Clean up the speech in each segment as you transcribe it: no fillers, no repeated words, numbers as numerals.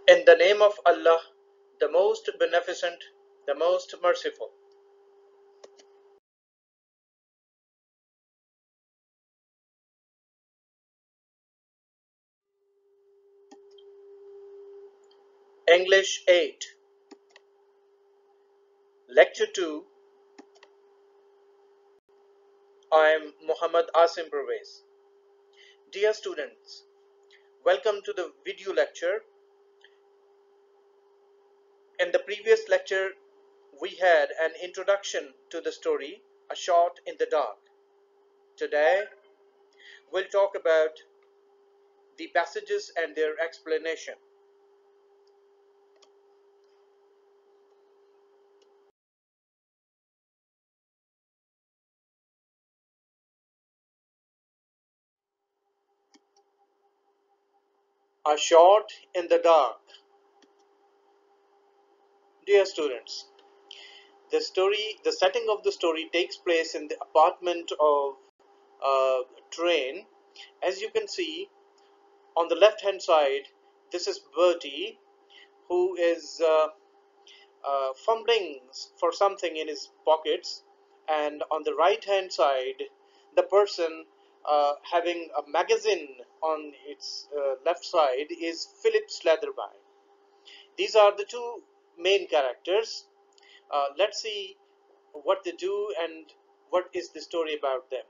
In the name of Allah, the most beneficent, the most merciful. English 8. Lecture 2. I am Muhammad Asim Pervez. Dear students, welcome to the video lecture. In the previous lecture, we had an introduction to the story, A Shot in the Dark. Today, we'll talk about the passages and their explanation. A Shot in the Dark. Dear students, the setting of the story takes place in the apartment of a train. As you can see, on the left hand side, this is Bertie, who is fumbling for something in his pockets, and on the right hand side, the person having a magazine on its left side is Philip Slatherby. These are the two main characters. Let's see what they do and what is the story about them.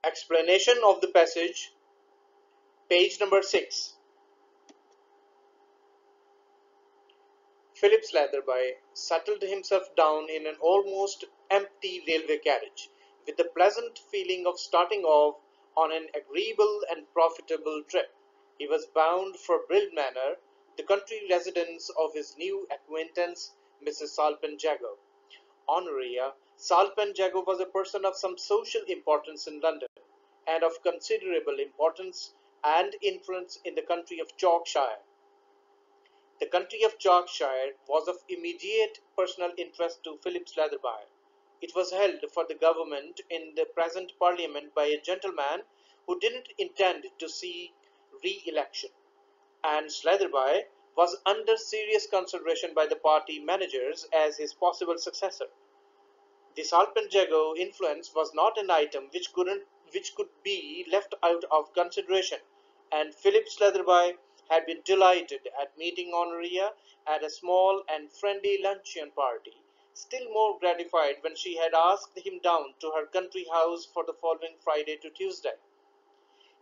Explanation of the passage, page number 6. Philip Slatherby settled himself down in an almost empty railway carriage, with the pleasant feeling of starting off on an agreeable and profitable trip. He was bound for Brill Manor, the country residence of his new acquaintance, Mrs. Salpenjago. Honoria, Salpenjago was a person of some social importance in London, and of considerable importance and influence in the county of Yorkshire. The county of Yorkshire was of immediate personal interest to Philip Slatherby. It was held for the government in the present parliament by a gentleman who didn't intend to see re-election, and Slatherby was under serious consideration by the party managers as his possible successor. The Salpenjago influence was not an item which could be left out of consideration, and Philip Slatherby had been delighted at meeting Honoria at a small and friendly luncheon party, still more gratified when she had asked him down to her country house for the following Friday to Tuesday.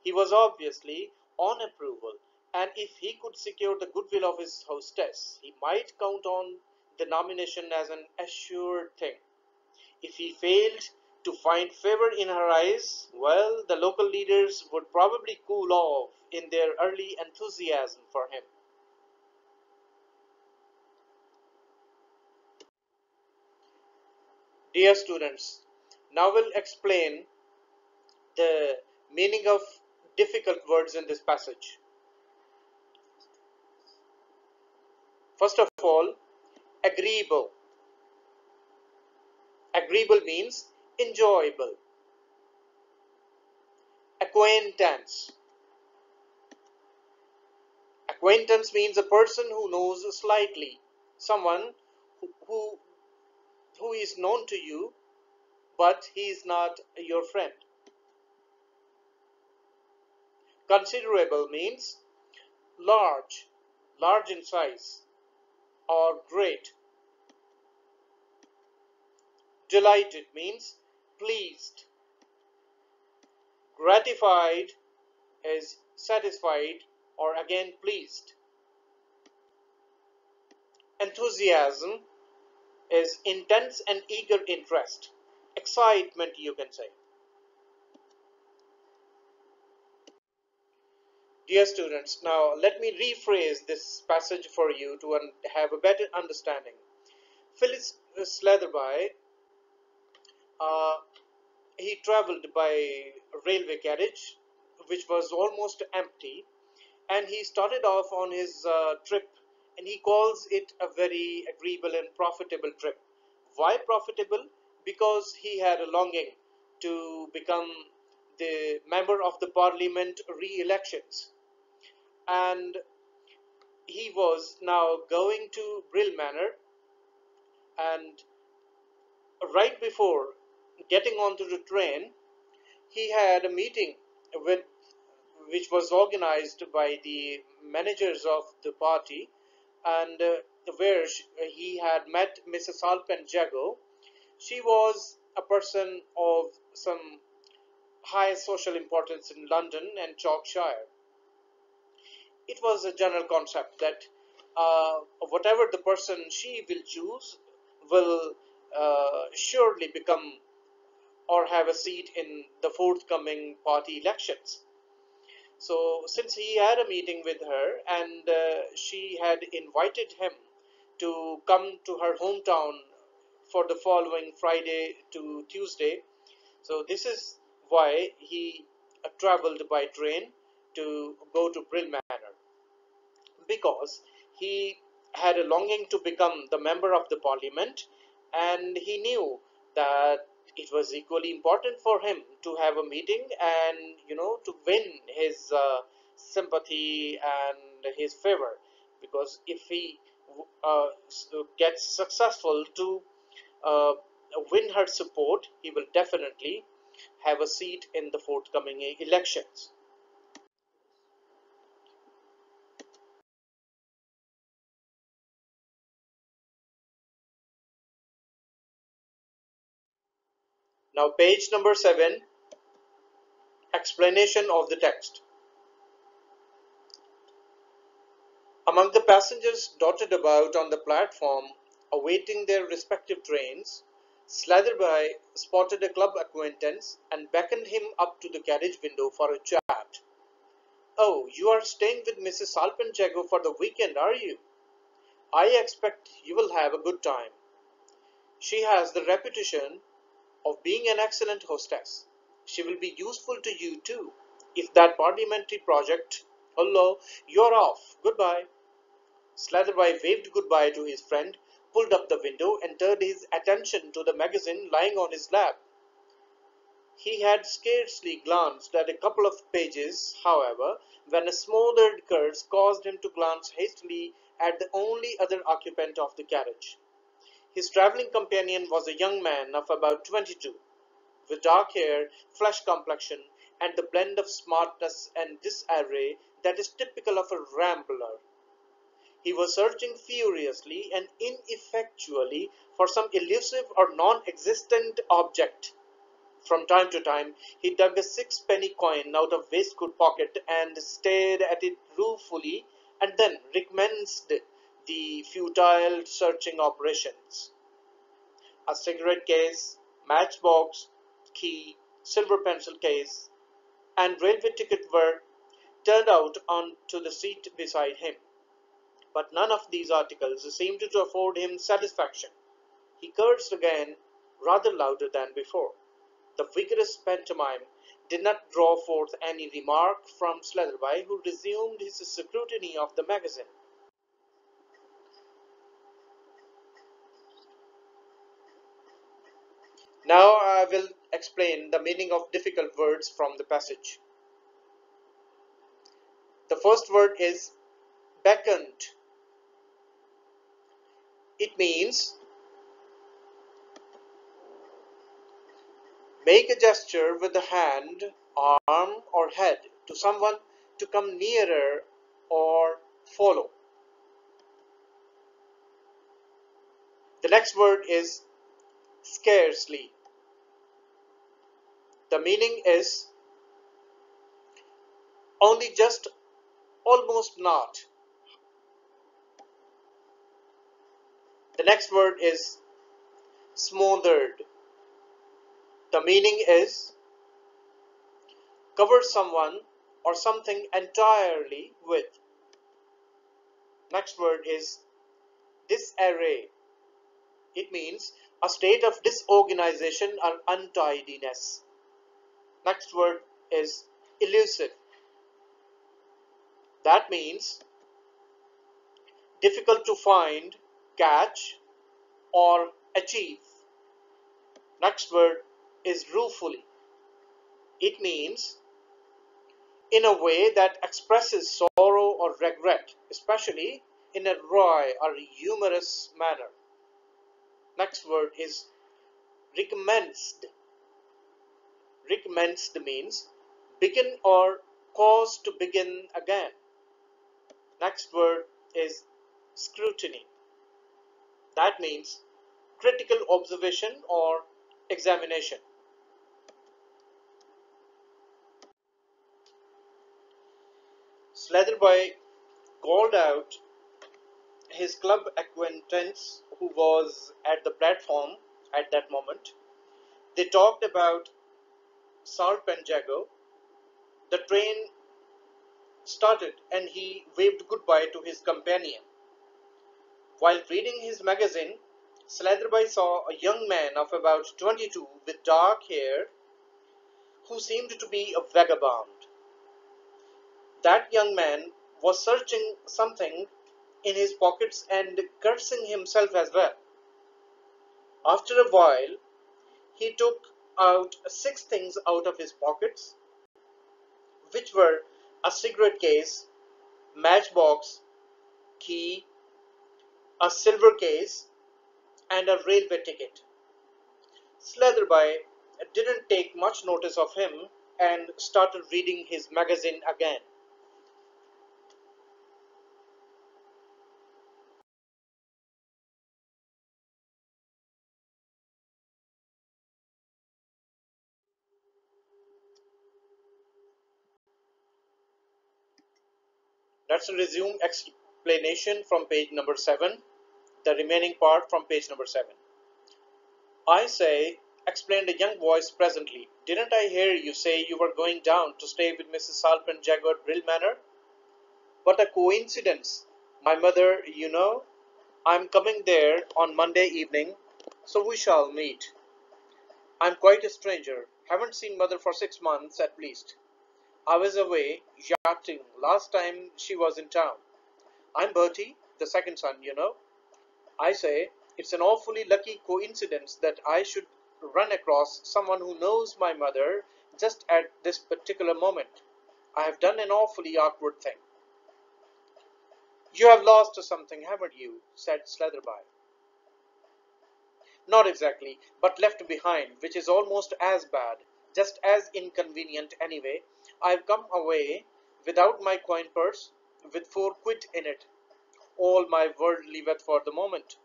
He was obviously on approval, and if he could secure the goodwill of his hostess, he might count on the nomination as an assured thing. If he failed to find favor in her eyes, well, the local leaders would probably cool off in their early enthusiasm for him. Dear students, now we'll explain the meaning of difficult words in this passage. First of all, agreeable. Agreeable means enjoyable. Acquaintance. Acquaintance means a person who knows slightly, someone who, who is known to you, but he is not your friend. Considerable means large, large in size, or great. Delighted means pleased. Gratified is satisfied or again pleased. Enthusiasm is intense and eager interest. Excitement, you can say. Dear students, now let me rephrase this passage for you to have a better understanding. Philip Slatherby, uh, he traveled by railway carriage, which was almost empty, and he started off on his trip, and he calls it a very agreeable and profitable trip. Why profitable? Because he had a longing to become the member of the parliament re-elections, and he was now going to Brill Manor, and right before getting onto the train, he had a meeting with which was organized by the managers of the party, and where he had met Mrs. Alpenjago. She was a person of some high social importance in London and Yorkshire. It was a general concept that whatever the person she will choose will surely become or have a seat in the forthcoming party elections. So, since he had a meeting with her and she had invited him to come to her hometown for the following Friday to Tuesday, so this is why he traveled by train to go to Brill Manor, because he had a longing to become the member of the parliament, and he knew that it was equally important for him to have a meeting and to win his sympathy and his favor, because if he gets successful to uh, win her support, he will definitely have a seat in the forthcoming elections. Now, page number 7, explanation of the text. Among the passengers dotted about on the platform, awaiting their respective trains, Slatherby spotted a club acquaintance and beckoned him up to the carriage window for a chat. "Oh, you are staying with Mrs. Alpenjago for the weekend, are you? I expect you will have a good time. She has the reputation of being an excellent hostess. She will be useful to you too, if that parliamentary project. Hullo, you're off. Goodbye." Slatherby waved goodbye to his friend, pulled up the window, and turned his attention to the magazine lying on his lap. He had scarcely glanced at a couple of pages, however, when a smothered curse caused him to glance hastily at the only other occupant of the carriage. His travelling companion was a young man of about 22, with dark hair, flesh complexion, and the blend of smartness and disarray that is typical of a rambler. He was searching furiously and ineffectually for some elusive or non-existent object. From time to time he dug a sixpenny coin out of waistcoat pocket and stared at it ruefully, and then recommenced the futile searching operations. A cigarette case, matchbox, key, silver pencil case, and railway ticket were turned out on to the seat beside him. But none of these articles seemed to afford him satisfaction. He cursed again, rather louder than before. The vigorous pantomime did not draw forth any remark from Slatherby, who resumed his scrutiny of the magazine. Now I will explain the meaning of difficult words from the passage. The first word is beckoned. It means make a gesture with the hand, arm, or head to someone to come nearer or follow. The next word is scarcely. The meaning is only just, almost not. The next word is smothered. The meaning is cover someone or something entirely with. Next word is disarray. It means a state of disorganization or untidiness. Next word is elusive. That means difficult to find, catch, or achieve. Next word is ruefully. It means in a way that expresses sorrow or regret, especially in a wry or humorous manner. Next word is recommenced. Recommenced means begin or cause to begin again. Next word is scrutiny. That means critical observation or examination. Slatherby called out his club acquaintance who was at the platform at that moment. They talked about Salpenjago. The train started and he waved goodbye to his companion. While reading his magazine, Slatherby saw a young man of about 22 with dark hair who seemed to be a vagabond. That young man was searching something in his pockets and cursing himself as well. After a while, he took out six things out of his pockets, which were a cigarette case, matchbox, key, a silver case, and a railway ticket. Slatherby didn't take much notice of him and started reading his magazine again. Let's resume explanation from page number 7, the remaining part from page number 7. I say, explained a young voice presently, didn't I hear you say you were going down to stay with Mrs. Salpenjago at Brill Manor? What a coincidence. My mother, you know, I'm coming there on Monday evening, so we shall meet. I'm quite a stranger, haven't seen mother for 6 months at least. I was away yachting last time she was in town. I'm Bertie, the second son, you know. I say, it's an awfully lucky coincidence that I should run across someone who knows my mother just at this particular moment. I have done an awfully awkward thing. You have lost something, haven't you? Said Slatherby. Not exactly, but left behind, which is almost as bad, just as inconvenient anyway. I've come away without my coin purse, with 4 quid in it, all my worldly wealth for the moment.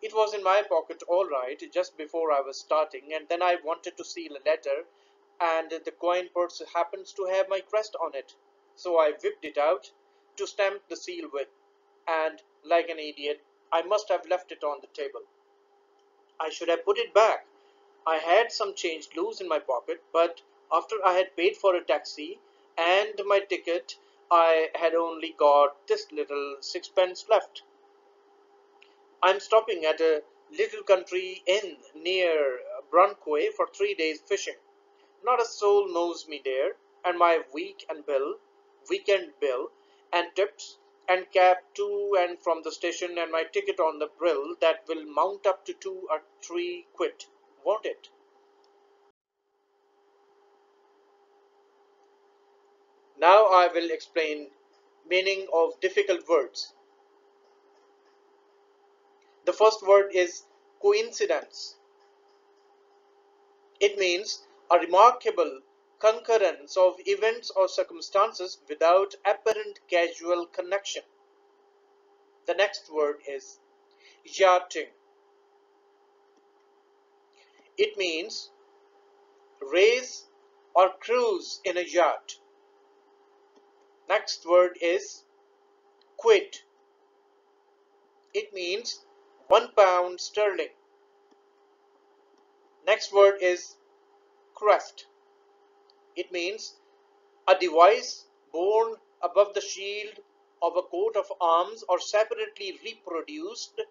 It was in my pocket all right just before I was starting, and then I wanted to seal a letter, and the coin purse happens to have my crest on it. So I whipped it out to stamp the seal with, and, like an idiot, I must have left it on the table. I should have put it back. I had some change loose in my pocket, but after I had paid for a taxi and my ticket, I had only got this little sixpence left. I'm stopping at a little country inn near Brunquay for 3 days fishing. Not a soul knows me there, and my weekend bill, and tips, and cab to and from the station, and my ticket on the Brill that will mount up to 2 or 3 quid, won't it? Now I will explain meaning of difficult words. The first word is coincidence. It means a remarkable concurrence of events or circumstances without apparent causal connection. The next word is yachting. It means race or cruise in a yacht. Next word is quid. It means £1 sterling. Next word is crest. It means a device borne above the shield of a coat of arms or separately reproduced,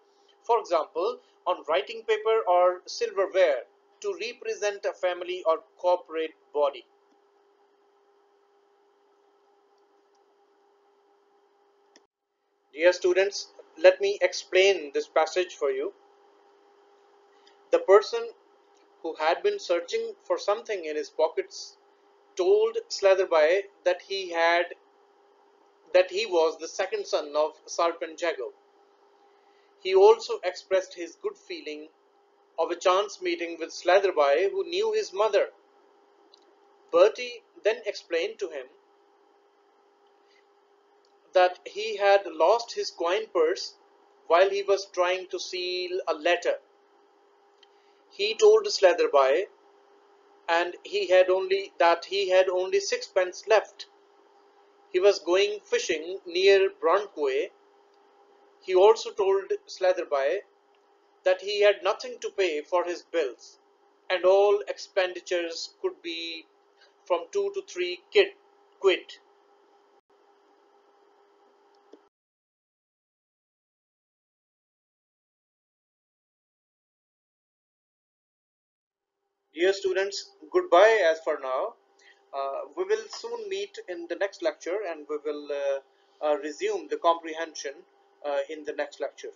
for example, on writing paper or silverware, to represent a family or corporate body. Dear students, let me explain this passage for you. The person who had been searching for something in his pockets told Slatherby that he was the second son of Serpent Jago. He also expressed his good feeling of a chance meeting with Slatherby, who knew his mother. Bertie then explained to him that he had lost his coin purse while he was trying to seal a letter. He told Slatherby and he had only sixpence left. He was going fishing near Bronquay. He also told Slatherby that he had nothing to pay for his bills, and all expenditures could be from 2 to 3 quid. Dear students, goodbye as for now. We will soon meet in the next lecture, and we will resume the comprehension in the next lecture.